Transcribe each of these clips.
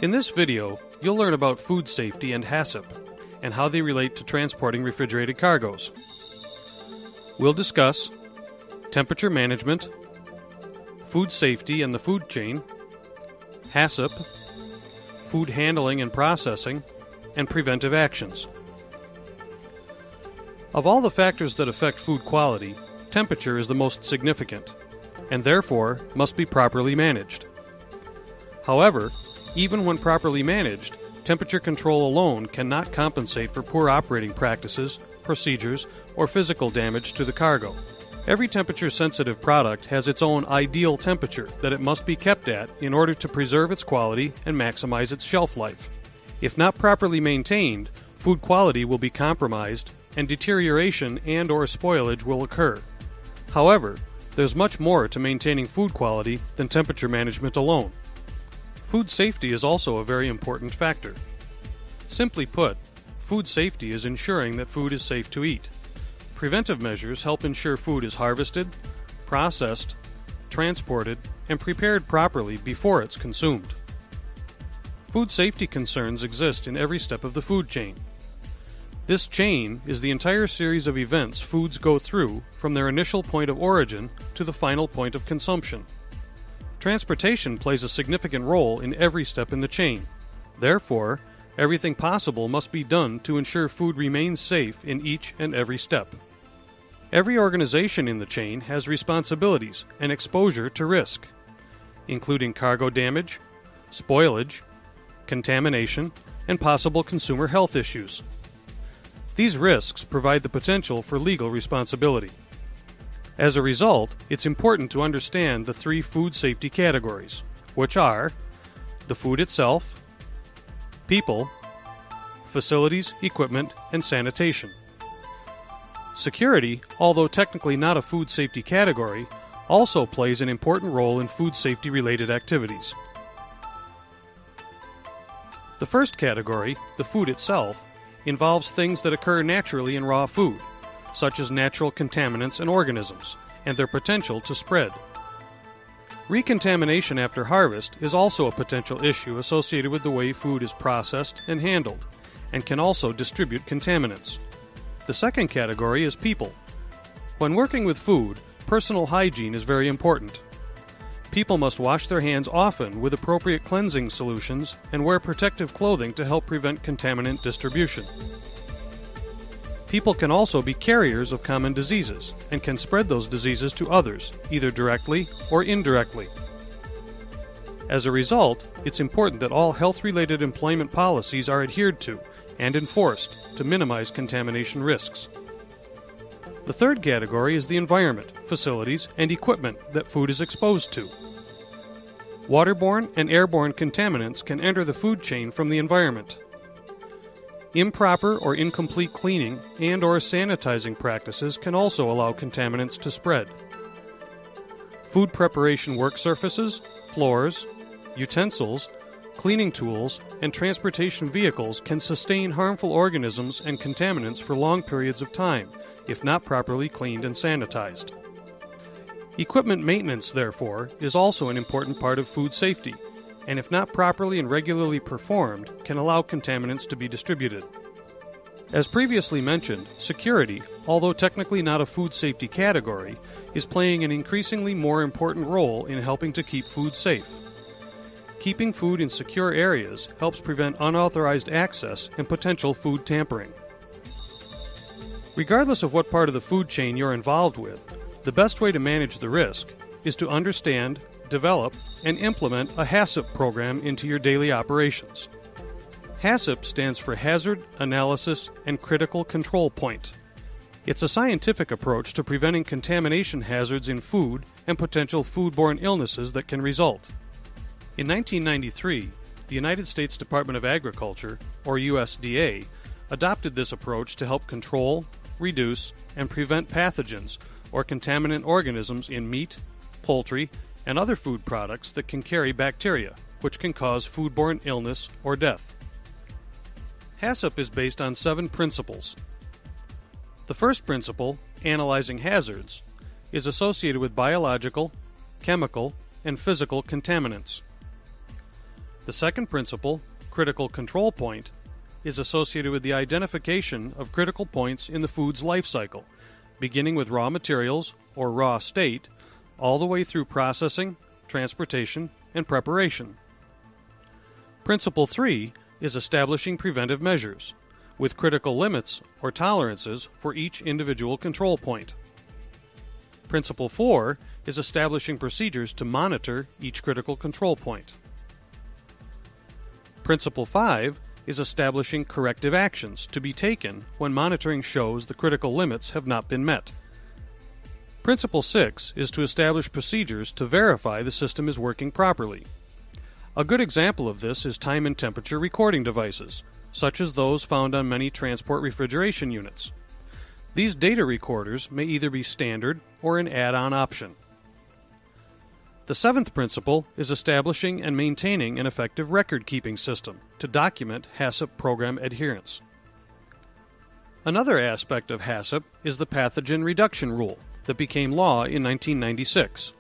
In this video, you'll learn about food safety and HACCP, and how they relate to transporting refrigerated cargoes. We'll discuss temperature management, food safety and the food chain, HACCP, food handling and processing, and preventive actions. Of all the factors that affect food quality, temperature is the most significant, and therefore must be properly managed. However, even when properly managed, temperature control alone cannot compensate for poor operating practices, procedures, or physical damage to the cargo. Every temperature-sensitive product has its own ideal temperature that it must be kept at in order to preserve its quality and maximize its shelf life. If not properly maintained, food quality will be compromised and deterioration and/or spoilage will occur. However, there's much more to maintaining food quality than temperature management alone. Food safety is also a very important factor. Simply put, food safety is ensuring that food is safe to eat. Preventive measures help ensure food is harvested, processed, transported, and prepared properly before it's consumed. Food safety concerns exist in every step of the food chain. This chain is the entire series of events foods go through from their initial point of origin to the final point of consumption. Transportation plays a significant role in every step in the chain. Therefore, everything possible must be done to ensure food remains safe in each and every step. Every organization in the chain has responsibilities and exposure to risk, including cargo damage, spoilage, contamination, and possible consumer health issues. These risks provide the potential for legal responsibility. As a result, it's important to understand the three food safety categories, which are the food itself, people, facilities, equipment, and sanitation. Security, although technically not a food safety category, also plays an important role in food safety-related activities. The first category, the food itself, involves things that occur naturally in raw food, such as natural contaminants and organisms, and their potential to spread. Recontamination after harvest is also a potential issue associated with the way food is processed and handled, and can also distribute contaminants. The second category is people. When working with food, personal hygiene is very important. People must wash their hands often with appropriate cleansing solutions and wear protective clothing to help prevent contaminant distribution. People can also be carriers of common diseases and can spread those diseases to others, either directly or indirectly. As a result, it's important that all health-related employment policies are adhered to and enforced to minimize contamination risks. The third category is the environment, facilities, and equipment that food is exposed to. Waterborne and airborne contaminants can enter the food chain from the environment. Improper or incomplete cleaning and/or sanitizing practices can also allow contaminants to spread. Food preparation work surfaces, floors, utensils, cleaning tools, and transportation vehicles can sustain harmful organisms and contaminants for long periods of time, if not properly cleaned and sanitized. Equipment maintenance, therefore, is also an important part of food safety, and if not properly and regularly performed, can allow contaminants to be distributed. As previously mentioned, security, although technically not a food safety category, is playing an increasingly more important role in helping to keep food safe. Keeping food in secure areas helps prevent unauthorized access and potential food tampering. Regardless of what part of the food chain you're involved with, the best way to manage the risk is to understand, develop, and implement a HACCP program into your daily operations. HACCP stands for Hazard, Analysis, and Critical Control Point. It's a scientific approach to preventing contamination hazards in food and potential foodborne illnesses that can result. In 1993, the United States Department of Agriculture, or USDA, adopted this approach to help control, reduce, and prevent pathogens or contaminant organisms in meat, poultry, and other food products that can carry bacteria, which can cause foodborne illness or death. HACCP is based on 7 principles. The first principle, analyzing hazards, is associated with biological, chemical, and physical contaminants. The second principle, critical control point, is associated with the identification of critical points in the food's life cycle, beginning with raw materials, or raw state, all the way through processing, transportation, and preparation. Principle 3 is establishing preventive measures, with critical limits or tolerances for each individual control point. Principle 4 is establishing procedures to monitor each critical control point. Principle 5 is establishing corrective actions to be taken when monitoring shows the critical limits have not been met. Principle 6 is to establish procedures to verify the system is working properly. A good example of this is time and temperature recording devices, such as those found on many transport refrigeration units. These data recorders may either be standard or an add-on option. The seventh principle is establishing and maintaining an effective record-keeping system to document HACCP program adherence. Another aspect of HACCP is the pathogen reduction rule that became law in 1996.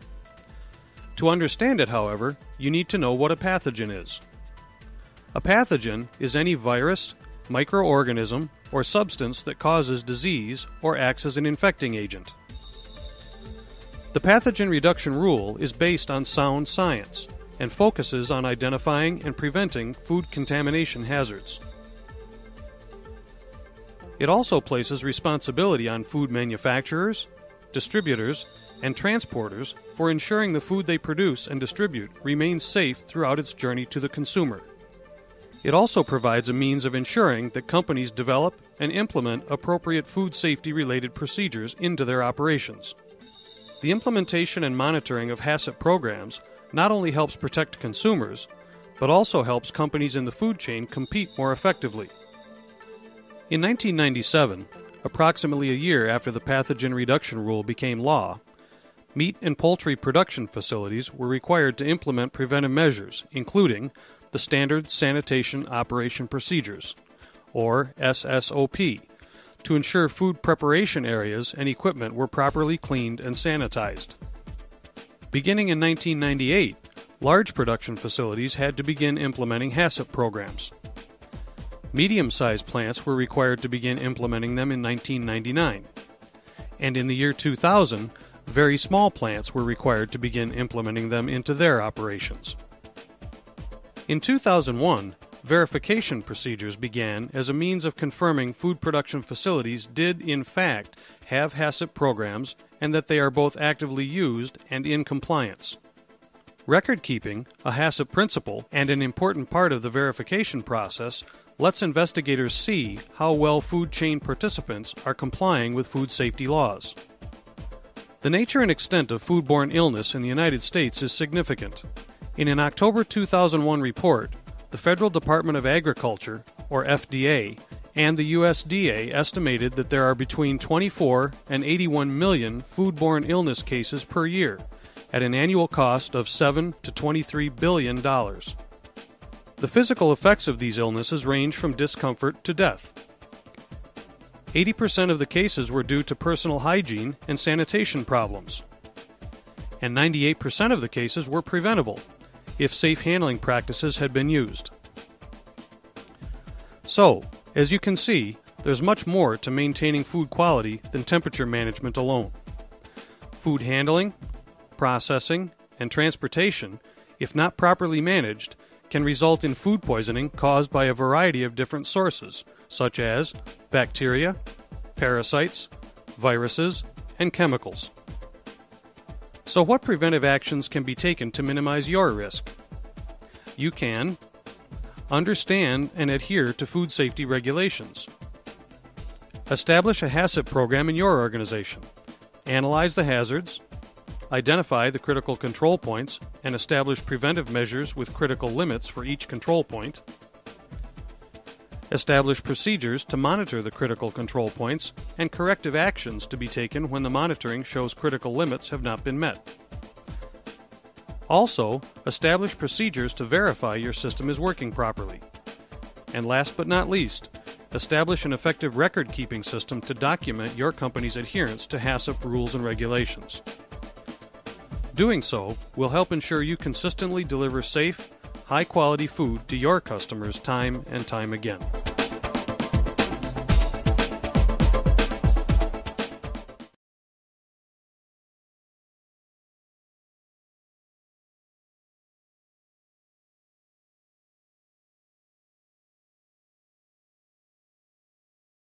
To understand it, however, you need to know what a pathogen is. A pathogen is any virus, microorganism, or substance that causes disease or acts as an infecting agent. The pathogen reduction rule is based on sound science and focuses on identifying and preventing food contamination hazards. It also places responsibility on food manufacturers, distributors, and transporters for ensuring the food they produce and distribute remains safe throughout its journey to the consumer. It also provides a means of ensuring that companies develop and implement appropriate food safety-related procedures into their operations. The implementation and monitoring of HACCP programs not only helps protect consumers, but also helps companies in the food chain compete more effectively. In 1997, approximately a year after the pathogen reduction rule became law, meat and poultry production facilities were required to implement preventive measures, including the Standard Sanitation Operation Procedures, or SSOP, to ensure food preparation areas and equipment were properly cleaned and sanitized. Beginning in 1998, large production facilities had to begin implementing HACCP programs. Medium-sized plants were required to begin implementing them in 1999. And in the year 2000, very small plants were required to begin implementing them into their operations. In 2001, verification procedures began as a means of confirming food production facilities did, in fact, have HACCP programs and that they are both actively used and in compliance. Record keeping, a HACCP principle and an important part of the verification process, lets investigators see how well food chain participants are complying with food safety laws. The nature and extent of foodborne illness in the United States is significant. In an October 2001 report, the Federal Department of Agriculture, or FDA, and the USDA estimated that there are between 24 and 81 million foodborne illness cases per year, at an annual cost of $7 to $23 billion. The physical effects of these illnesses range from discomfort to death. 80% of the cases were due to personal hygiene and sanitation problems, and 98% of the cases were preventable if safe handling practices had been used. So, as you can see, there's much more to maintaining food quality than temperature management alone. Food handling, processing, and transportation, if not properly managed, can result in food poisoning caused by a variety of different sources, such as bacteria, parasites, viruses, and chemicals. So what preventive actions can be taken to minimize your risk? You can understand and adhere to food safety regulations. Establish a HACCP program in your organization. Analyze the hazards. Identify the critical control points and establish preventive measures with critical limits for each control point. Establish procedures to monitor the critical control points and corrective actions to be taken when the monitoring shows critical limits have not been met. Also, establish procedures to verify your system is working properly. And last but not least, establish an effective record-keeping system to document your company's adherence to HACCP rules and regulations. Doing so will help ensure you consistently deliver safe, high quality food to your customers time and time again.